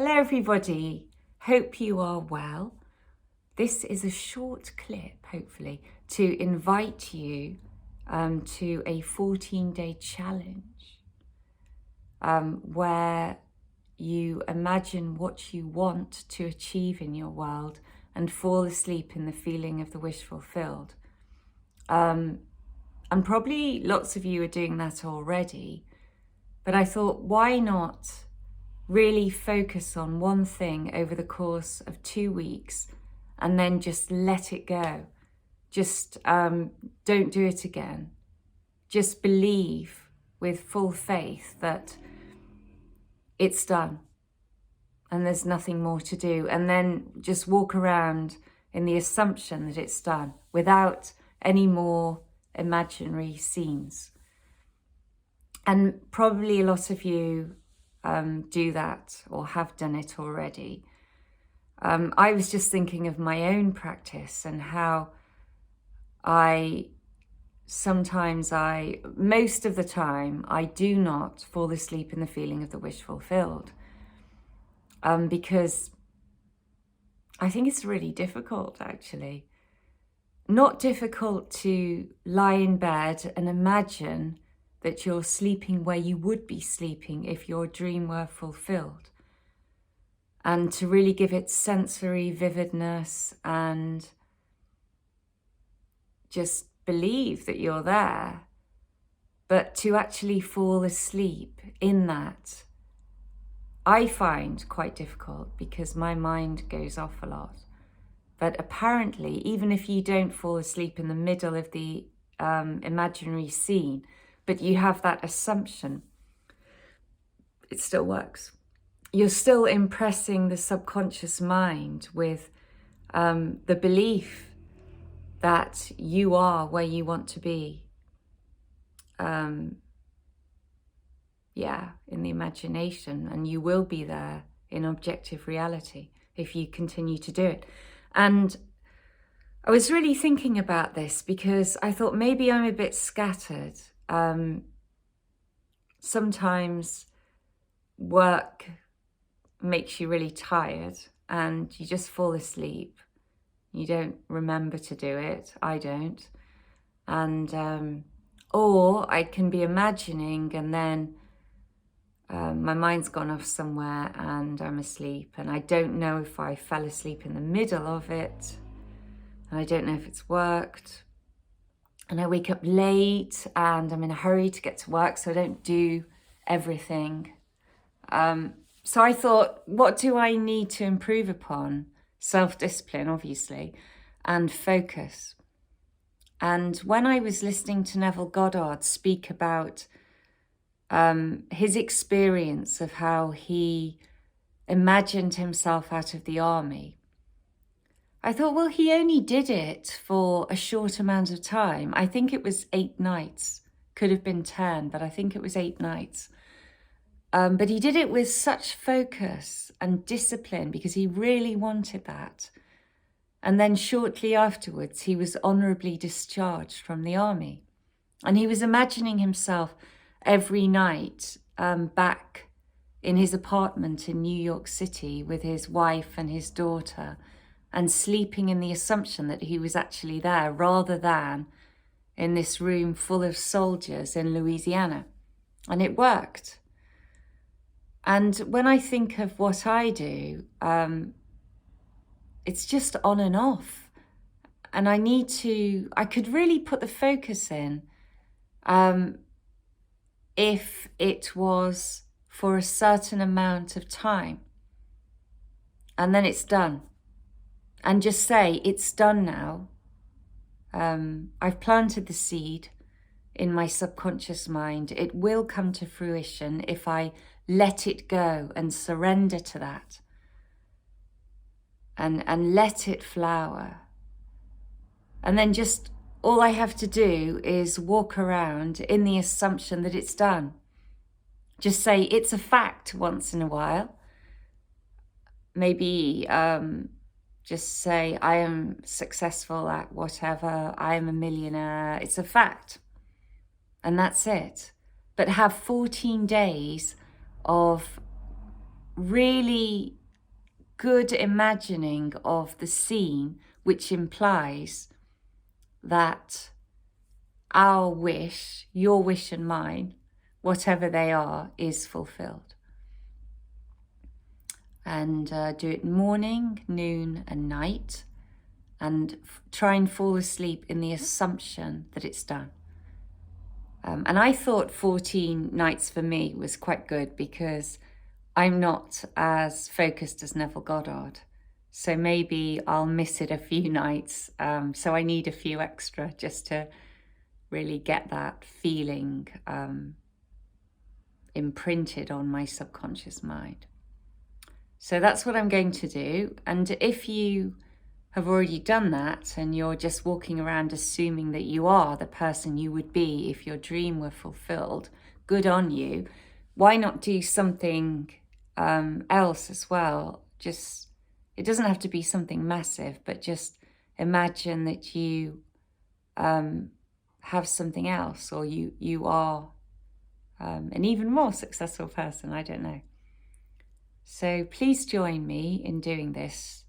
Hello everybody, hope you are well. This is a short clip, hopefully, to invite you to a 14-day challenge where you imagine what you want to achieve in your world and fall asleep in the feeling of the wish fulfilled. And probably lots of you are doing that already, but I thought, why not really focus on one thing over the course of 2 weeks and then just let it go. Just don't do it again. Just believe with full faith that it's done and there's nothing more to do. And then just walk around in the assumption that it's done without any more imaginary scenes. And probably a lot of you do that or have done it already. I was just thinking of my own practice and how most of the time, I do not fall asleep in the feeling of the wish fulfilled. Because I think it's really difficult, actually. Not difficult to lie in bed and imagine that you're sleeping where you would be sleeping if your dream were fulfilled. And to really give it sensory vividness and just believe that you're there. But to actually fall asleep in that, I find quite difficult because my mind goes off a lot. But apparently, even if you don't fall asleep in the middle of the imaginary scene, but you have that assumption, it still works. You're still impressing the subconscious mind with the belief that you are where you want to be. In the imagination, and you will be there in objective reality if you continue to do it. And I was really thinking about this because I thought maybe I'm a bit scattered. Sometimes work makes you really tired and you just fall asleep. You don't remember to do it. I don't. And or I can be imagining and then my mind's gone off somewhere and I'm asleep, and I don't know if I fell asleep in the middle of it, and I don't know if it's worked. And I wake up late and I'm in a hurry to get to work, so I don't do everything. So I thought, what do I need to improve upon? Self-discipline, obviously, and focus. And when I was listening to Neville Goddard speak about his experience of how he imagined himself out of the army, I thought, well, he only did it for a short amount of time. I think it was 8 nights. Could have been 10, but I think it was 8 nights. But he did it with such focus and discipline because he really wanted that. And then shortly afterwards, he was honorably discharged from the army. And he was imagining himself every night back in his apartment in New York City with his wife and his daughter, and sleeping in the assumption that he was actually there rather than in this room full of soldiers in Louisiana. And it worked. And when I think of what I do, it's just on and off. And I could really put the focus in if it was for a certain amount of time. And then it's done. And just say, it's done now. I've planted the seed in my subconscious mind. It will come to fruition if I let it go and surrender to that. And let it flower. And then just all I have to do is walk around in the assumption that it's done. Just say it's a fact once in a while. Maybe just say, I am successful at whatever, I am a millionaire. It's a fact. And that's it. But have 14 days of really good imagining of the scene, which implies that our wish, your wish and mine, whatever they are, is fulfilled. And do it morning, noon and night, and try and fall asleep in the assumption that it's done. And I thought 14 nights for me was quite good because I'm not as focused as Neville Goddard. So maybe I'll miss it a few nights. So I need a few extra just to really get that feeling imprinted on my subconscious mind. So that's what I'm going to do. And if you have already done that and you're just walking around assuming that you are the person you would be if your dream were fulfilled, good on you. Why not do something else as well? Just, it doesn't have to be something massive, but just imagine that you have something else, or you are an even more successful person. I don't know. So please join me in doing this.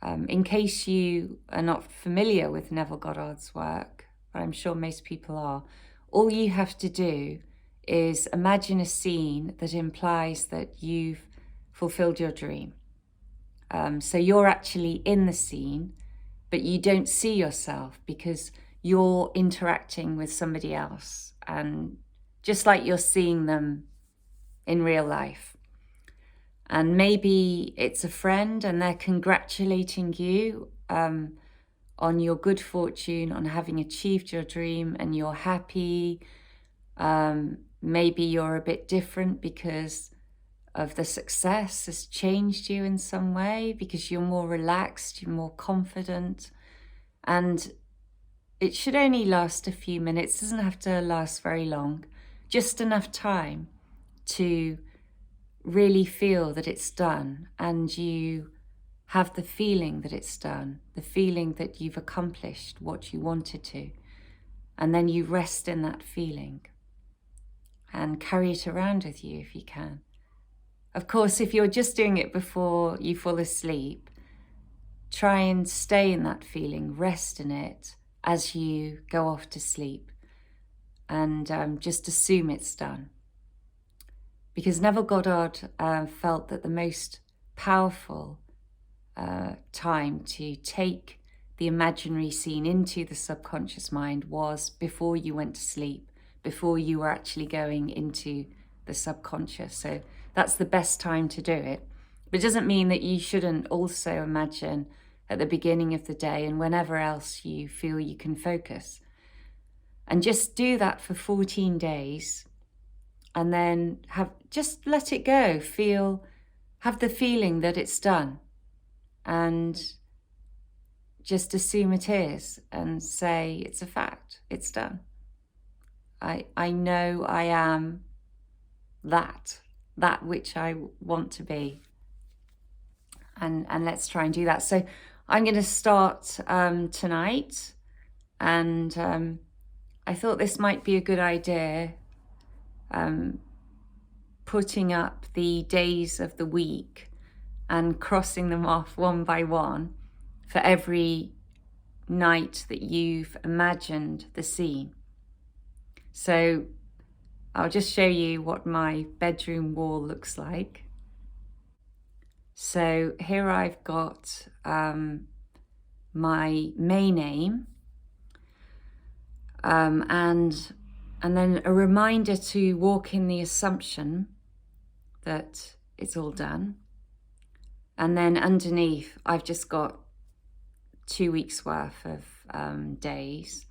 In case you are not familiar with Neville Goddard's work, but I'm sure most people are, all you have to do is imagine a scene that implies that you've fulfilled your dream. So you're actually in the scene, but you don't see yourself because you're interacting with somebody else, and just like you're seeing them in real life. And maybe it's a friend and they're congratulating you on your good fortune, on having achieved your dream, and you're happy. Maybe you're a bit different because of the success has changed you in some way, because you're more relaxed, you're more confident. And it should only last a few minutes, it doesn't have to last very long, just enough time to really feel that it's done, and you have the feeling that it's done, the feeling that you've accomplished what you wanted to, and then you rest in that feeling and carry it around with you if you can. Of course, if you're just doing it before you fall asleep, try and stay in that feeling, rest in it as you go off to sleep, and just assume it's done. Because Neville Goddard felt that the most powerful time to take the imaginary scene into the subconscious mind was before you went to sleep, before you were actually going into the subconscious. So that's the best time to do it. But it doesn't mean that you shouldn't also imagine at the beginning of the day and whenever else you feel you can focus. And just do that for 14 days. And then just let it go, have the feeling that it's done, and just assume it is and say it's a fact, it's done. I know I am that which I want to be. And let's try and do that. So I'm going to start tonight, and I thought this might be a good idea. Putting up the days of the week and crossing them off one by one for every night that you've imagined the scene. So I'll just show you what my bedroom wall looks like. So here I've got my main aim, and then a reminder to walk in the assumption that it's all done. And then underneath, I've just got 2 weeks worth of days.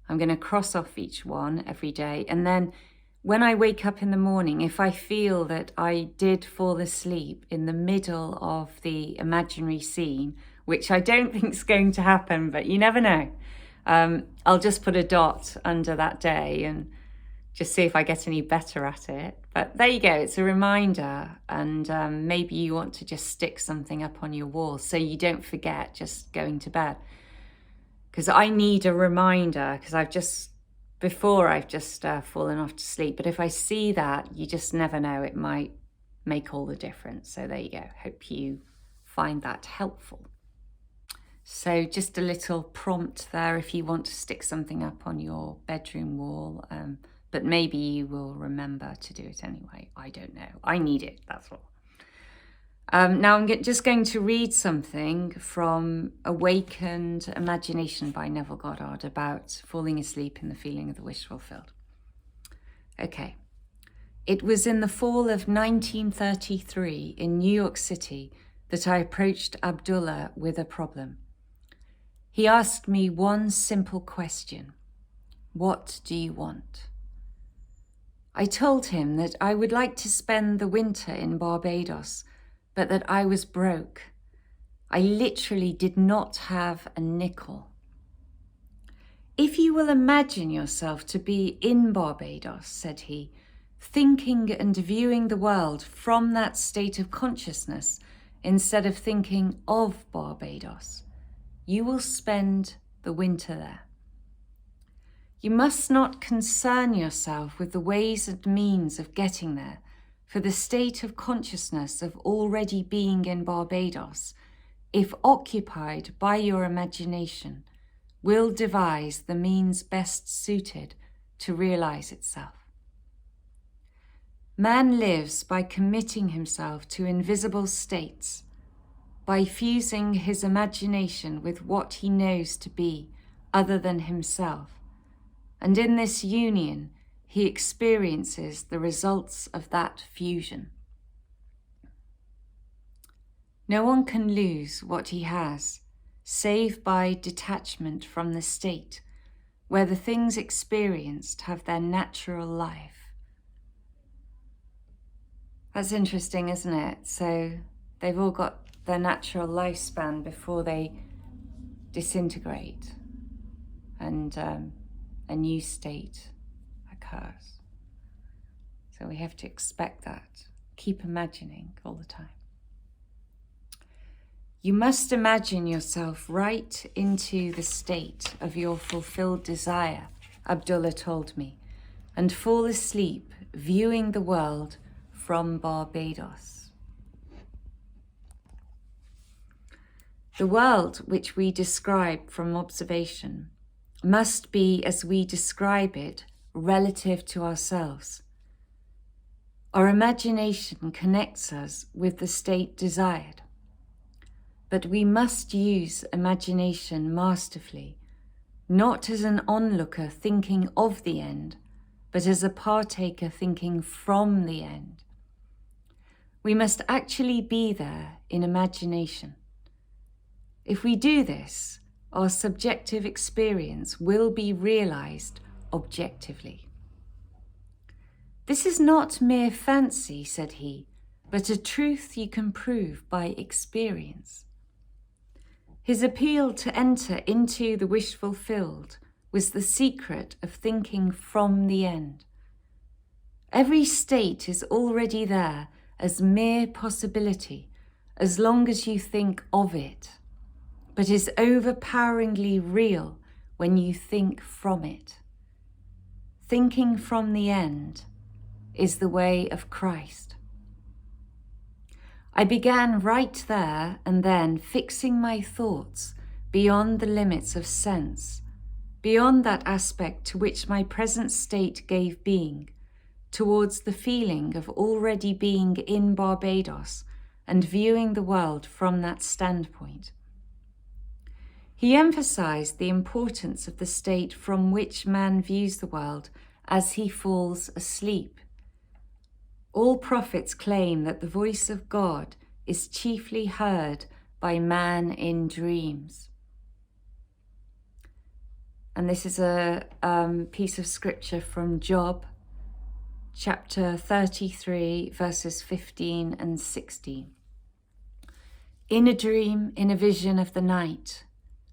I'm going to cross off each one every day. And then when I wake up in the morning, if I feel that I did fall asleep in the middle of the imaginary scene, which I don't think is going to happen, but you never know, I'll just put a dot under that day and just see if I get any better at it. But there you go, it's a reminder. And maybe you want to just stick something up on your wall so you don't forget just going to bed. Because I need a reminder, because I've just fallen off to sleep. But if I see that, you just never know, it might make all the difference. So there you go. Hope you find that helpful. So just a little prompt there if you want to stick something up on your bedroom wall, but maybe you will remember to do it anyway. I don't know. I need it, that's all. Now I'm just going to read something from Awakened Imagination by Neville Goddard about falling asleep in the feeling of the wish fulfilled. Okay. It was in the fall of 1933 in New York City that I approached Abdullah with a problem. He asked me one simple question: what do you want? I told him that I would like to spend the winter in Barbados, but that I was broke. I literally did not have a nickel. If you will imagine yourself to be in Barbados, said he, thinking and viewing the world from that state of consciousness instead of thinking of Barbados, you will spend the winter there. You must not concern yourself with the ways and means of getting there, for the state of consciousness of already being in Barbados, if occupied by your imagination, will devise the means best suited to realize itself. Man lives by committing himself to invisible states, by fusing his imagination with what he knows to be other than himself, and in this union he experiences the results of that fusion. No one can lose what he has, save by detachment from the state where the things experienced have their natural life. That's interesting, isn't it? So they've all got their natural lifespan before they disintegrate and a new state occurs. So we have to expect that. Keep imagining all the time. You must imagine yourself right into the state of your fulfilled desire, Abdullah told me, and fall asleep viewing the world from Barbados. The world which we describe from observation must be as we describe it relative to ourselves. Our imagination connects us with the state desired. But we must use imagination masterfully, not as an onlooker thinking of the end, but as a partaker thinking from the end. We must actually be there in imagination. If we do this, our subjective experience will be realized objectively. This is not mere fancy, said he, but a truth you can prove by experience. His appeal to enter into the wish fulfilled was the secret of thinking from the end. Every state is already there as mere possibility as long as you think of it, but is overpoweringly real when you think from it. Thinking from the end is the way of Christ. I began right there and then fixing my thoughts beyond the limits of sense, beyond that aspect to which my present state gave being, towards the feeling of already being in Barbados and viewing the world from that standpoint. He emphasized the importance of the state from which man views the world as he falls asleep. All prophets claim that the voice of God is chiefly heard by man in dreams. And this is a piece of scripture from Job, chapter 33, verses 15 and 16. In a dream, in a vision of the night,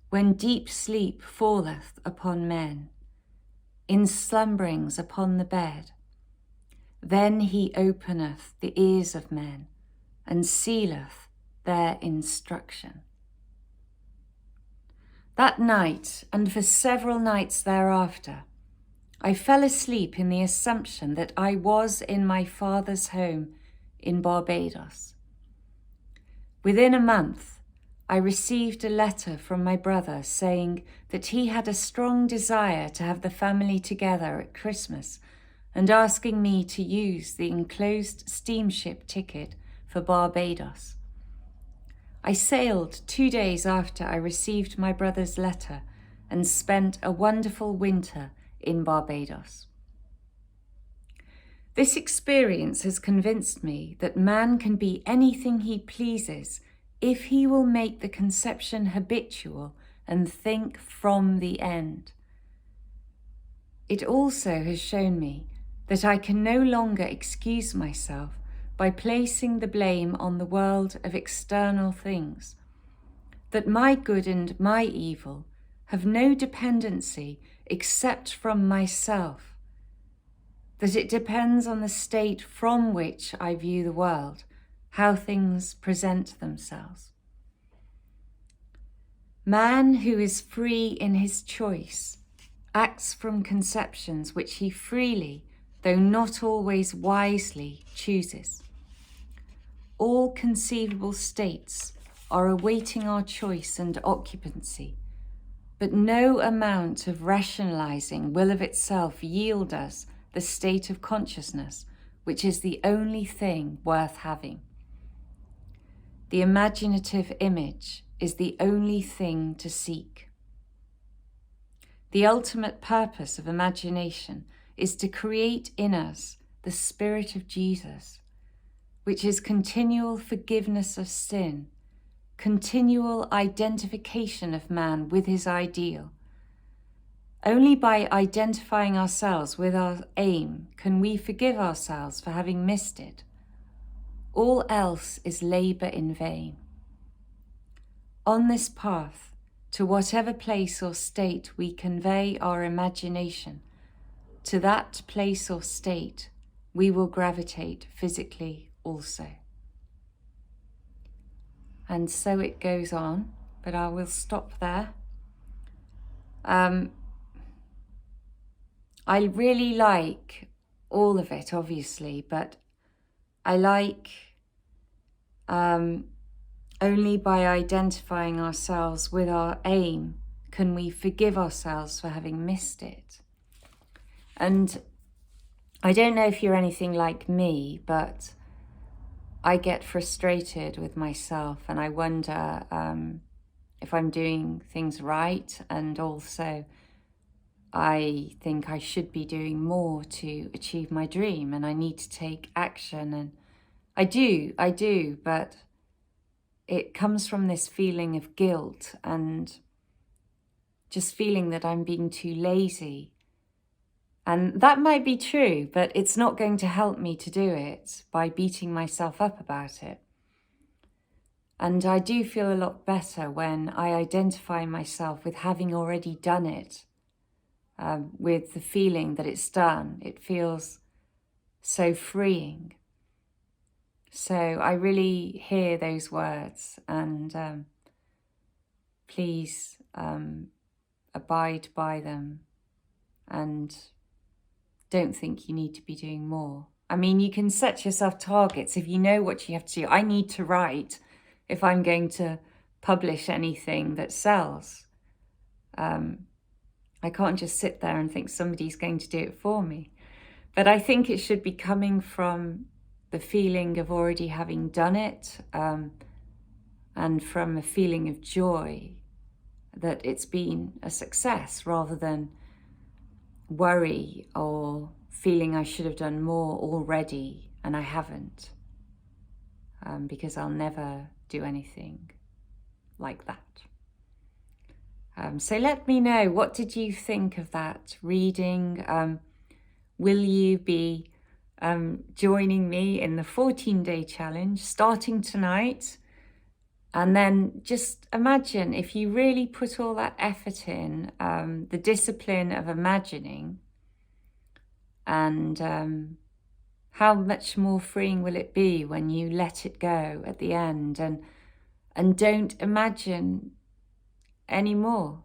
when deep sleep falleth upon men, in slumberings upon the bed, then he openeth the ears of men, and sealeth their instruction. That night, and for several nights thereafter, I fell asleep in the assumption that I was in my Father's home in Barbados. Within a month, I received a letter from my brother saying that he had a strong desire to have the family together at Christmas and asking me to use the enclosed steamship ticket for Barbados. I sailed 2 days after I received my brother's letter and spent a wonderful winter in Barbados. This experience has convinced me that man can be anything he pleases if he will make the conception habitual and think from the end. It also has shown me that I can no longer excuse myself by placing the blame on the world of external things, that my good and my evil have no dependency except from myself, that it depends on the state from which I view the world, how things present themselves. Man who is free in his choice acts from conceptions which he freely, though not always wisely, chooses. All conceivable states are awaiting our choice and occupancy, but no amount of rationalizing will of itself yield us the state of consciousness, which is the only thing worth having. The imaginative image is the only thing to seek. The ultimate purpose of imagination is to create in us the spirit of Jesus, which is continual forgiveness of sin, continual identification of man with his ideal. Only by identifying ourselves with our aim can we forgive ourselves for having missed it. All else is labour in vain. On this path, to whatever place or state we convey our imagination, to that place or state we will gravitate physically also. And so it goes on, but I will stop there. I really like all of it, obviously, but I like only by identifying ourselves with our aim can we forgive ourselves for having missed it. And I don't know if you're anything like me, but I get frustrated with myself and I wonder if I'm doing things right, and also I think I should be doing more to achieve my dream and I need to take action, and I do, but it comes from this feeling of guilt and just feeling that I'm being too lazy. And that might be true, but it's not going to help me to do it by beating myself up about it. And I do feel a lot better when I identify myself with having already done it, with the feeling that it's done. It feels so freeing. So I really hear those words, and please abide by them and don't think you need to be doing more. I mean, you can set yourself targets if you know what you have to do. I need to write if I'm going to publish anything that sells. I can't just sit there and think somebody's going to do it for me. But I think it should be coming from the feeling of already having done it, and from a feeling of joy that it's been a success, rather than worry or feeling I should have done more already and I haven't, because I'll never do anything like that. So let me know, what did you think of that reading? Will you be joining me in the 14-day challenge starting tonight? And then just imagine if you really put all that effort in, the discipline of imagining, and how much more freeing will it be when you let it go at the end and don't imagine anymore.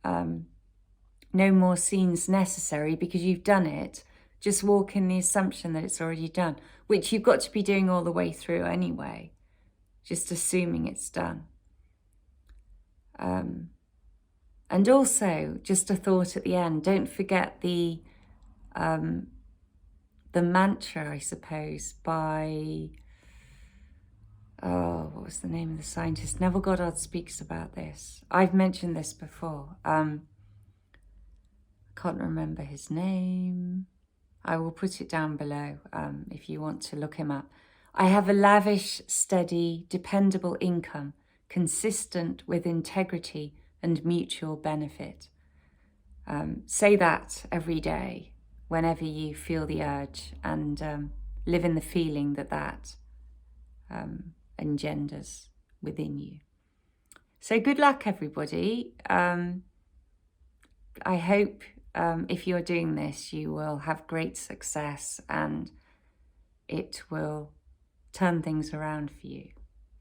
No more scenes necessary because you've done it. Just walk in the assumption that it's already done, which you've got to be doing all the way through anyway, just assuming it's done. And also, just a thought at the end, don't forget the mantra, I suppose, by, what was the name of the scientist? Neville Goddard speaks about this. I've mentioned this before. I can't remember his name. I will put it down below if you want to look him up. I have a lavish, steady, dependable income, consistent with integrity and mutual benefit. Say that every day, whenever you feel the urge, and live in the feeling that engenders within you. So good luck, everybody. I hope if you're doing this, you will have great success and it will turn things around for you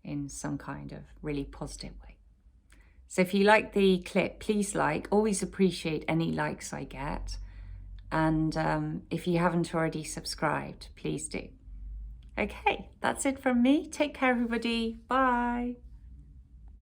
in some kind of really positive way. So if you like the clip, please like. Always appreciate any likes I get. And if you haven't already subscribed, please do. Okay, that's it from me. Take care, everybody. Bye.